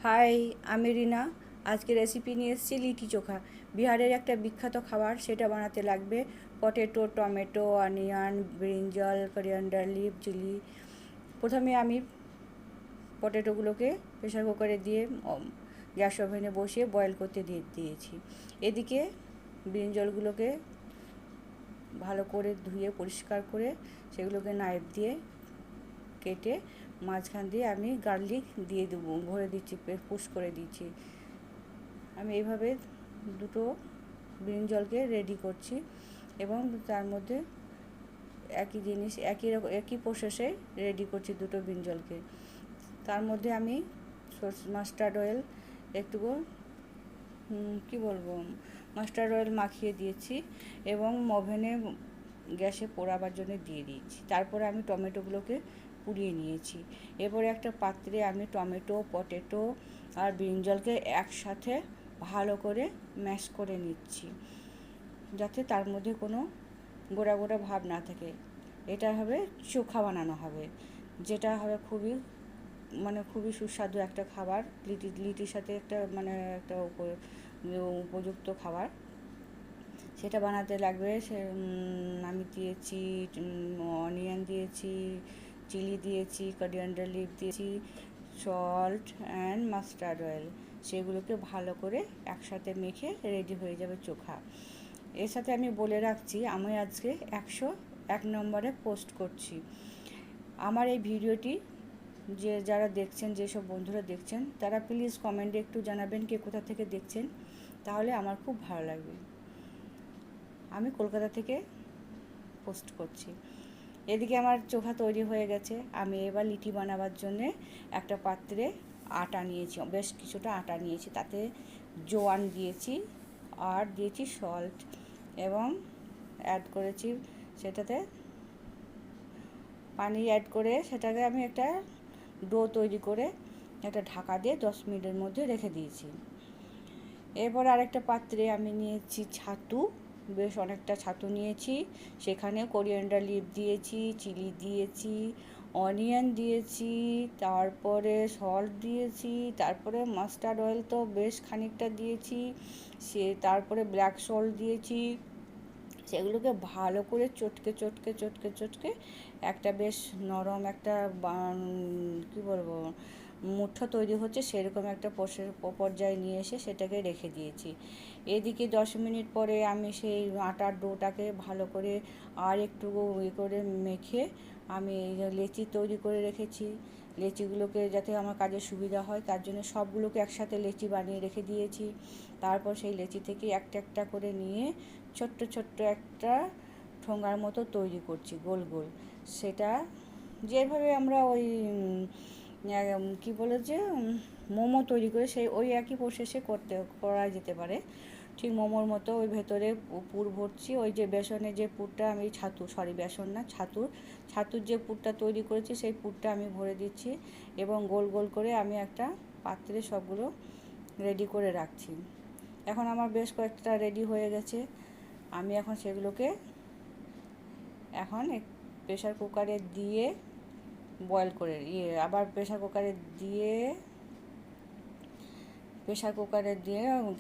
High, আমি রিনা। আজকে recipe নিয়ে এসেছি লিটি চোখা। বিহারের একটা বিখ্যাত খাবার, সেটা বানাতে লাগবে potato, tomato, onion, brinjal, coriander leave, chilli. প্রথমে আমি পটেটোগুলোকে প্রেশার কুকারে দিয়ে গ্যাস ওভেনে বসিয়ে বয়েল করতে দিয়েছি। এদিকে ব্রিঞ্জলগুলোকে ভালো করে ধুয়ে পরিষ্কার করে সেগুলোকে নাইফ দিয়ে কেটে মাঝখান দিয়ে আমি গার্লিক দিয়ে দেবো, ভরে দিচ্ছি, পুশ করে দিচ্ছি। আমি এইভাবে দুটো ব্রিঞ্জলকে রেডি করছি এবং তার মধ্যে একই জিনিস একই প্রসেসে রেডি করছি দুটো ব্রিঞ্জলকে। তার মধ্যে আমি মাস্টার্ড অয়েল একটুকু মাস্টার্ড অয়েল মাখিয়ে দিয়েছি এবং ওভেনে গ্যাসে পোড়াবার জন্য দিয়ে দিয়েছি। তারপরে আমি টমেটোগুলোকে পুড়িয়ে নিয়েছি। এরপরে একটা পাত্রে আমি টমেটো, পটেটো আর ব্রিঞ্জলকে একসাথে ভালো করে ম্যাশ করে নিচ্ছি, যাতে তার মধ্যে কোনো গোড়া গোড়া ভাব না থাকে। এটা হবে চোখা বানানো হবে, যেটা হবে খুবই সুস্বাদু একটা খাবার। লিটির সাথে একটা উপযুক্ত খাবার। সেটা বানাতে লাগবে আমি দিয়েছি অনিয়ন দিয়েছি, চিলি দিয়েছি, কোরিয়ান্ডার লিভ দিয়েছি, সল্ট অ্যান্ড মাস্টার্ড অয়েল। সেগুলোকে ভালো করে একসাথে মেখে রেডি হয়ে যাবে চোখা। এর সাথে আমি বলে রাখছি, আমি আজকে 101 নম্বরে পোস্ট করছি। আমার এই ভিডিওটি যারা দেখছেন, যেসব বন্ধুরা দেখছেন, তারা প্লিজ কমেন্টে একটু জানাবেন কে কোথা থেকে দেখছেন, তাহলে আমার খুব ভালো লাগবে। আমি কলকাতা থেকে পোস্ট করছি। এদিকে আমার চোখা তৈরি হয়ে গেছে। আমি এবার লিটি বানাবার জন্যে একটা পাত্রে আটা নিয়েছি, বেশ কিছুটা আটা নিয়েছি। তাতে জোয়ান দিয়েছি আর দিয়েছি সল্ট এবং অ্যাড করেছি সেটাতে পানি অ্যাড করে সেটাকে আমি একটা ডো তৈরি করে একটা ঢাকা দিয়ে 10 মিনিটের মধ্যে রেখে দিয়েছি। এরপর আরেকটা পাত্রে আমি নিয়েছি ছাতু, বেশ অনেকটা ছাতু নিয়েছি। সেখানে কোরিয়ান্ডার লিভ দিয়েছি, চিলি দিয়েছি, অনিয়ন দিয়েছি, তারপরে সল্ট দিয়েছি, তারপরে মাস্টার্ড অয়েল তো বেশ খানিকটা দিয়েছি, তারপরে ব্ল্যাক সল্ট দিয়েছি। সেগুলোকে ভালো করে চটকে একটা বেশ নরম একটা মুঠো তৈরি হচ্ছে, সেরকম একটা পর্যায়ে নিয়ে এসে সেটাকে রেখে দিয়েছি। এদিকে 10 মিনিট পরে আমি সেই আটার ডোটাকে ভালো করে আর একটু করে মেখে আমি লেচি তৈরি করে রেখেছি। লেচিগুলোকে যাতে আমার কাজে সুবিধা হয় তার জন্য সবগুলোকে একসাথে লেচি বানিয়ে রেখে দিয়েছি। তারপর সেই লেচি থেকে একটা করে নিয়ে ছোট্ট একটা ঠোঙার মতো তৈরি করছি, গোল গোল। সেটা যেভাবে আমরা মোমো তৈরি করে ওই একই প্রসেসে করা যেতে পারে। ঠিক মোমোর মতো ওই ভেতরে পুর ভরছি। ওই যে বেসনের যে পুরটা আমি ছাতুর যে পুরটা তৈরি করেছি সেই পুরটা আমি ভরে দিচ্ছি এবং গোল গোল করে আমি একটা পাত্রে সবগুলো রেডি করে রাখছি। এখন আমার বেশ কয়েকটা রেডি হয়ে গেছে। আমি এখন সেগুলোকে প্রেশার কুকারে দিয়ে বয়েল করে আবার প্রেশার কুকারে দিয়ে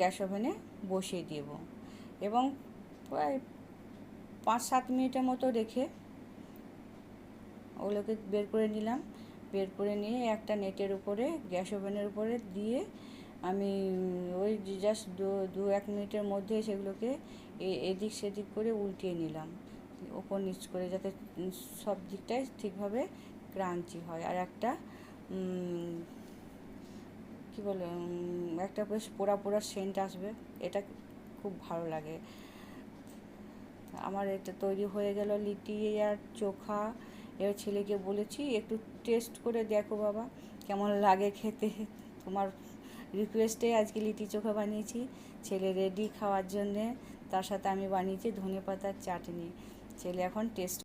গ্যাস ওভেনে বসিয়ে দেব এবং প্রায় 5-7 মিনিটের মতো রেখে ওগুলোকে বের করে নিলাম। বের করে নিয়ে একটা নেটের উপরে গ্যাস ওভেনের উপরে দিয়ে আমি ওই জাস্ট 2-1 মিনিটের মধ্যে সেগুলোকে এদিক সেদিক করে উল্টিয়ে নিলাম, ওপর নিচ করে, যাতে সব দিকটাই ঠিকভাবে ক্রাঞ্চি হয়। আর একটা একটা বেশ পোড়া সেন্ট আসবে, এটা খুব ভালো লাগে। আমার এটা তৈরি হয়ে গেল লিটি আর চোখা। এবার ছেলেকে বলেছি একটু টেস্ট করে দেখো বাবা কেমন লাগে খেতে। তোমার রিকোয়েস্টে আজকে লিটি চোখা বানিয়েছি। ছেলে রেডি খাওয়ার জন্যে। তার সাথে আমি বানিয়েছি ধনেপাতার চাটনি। ছেলে এখন টেস্ট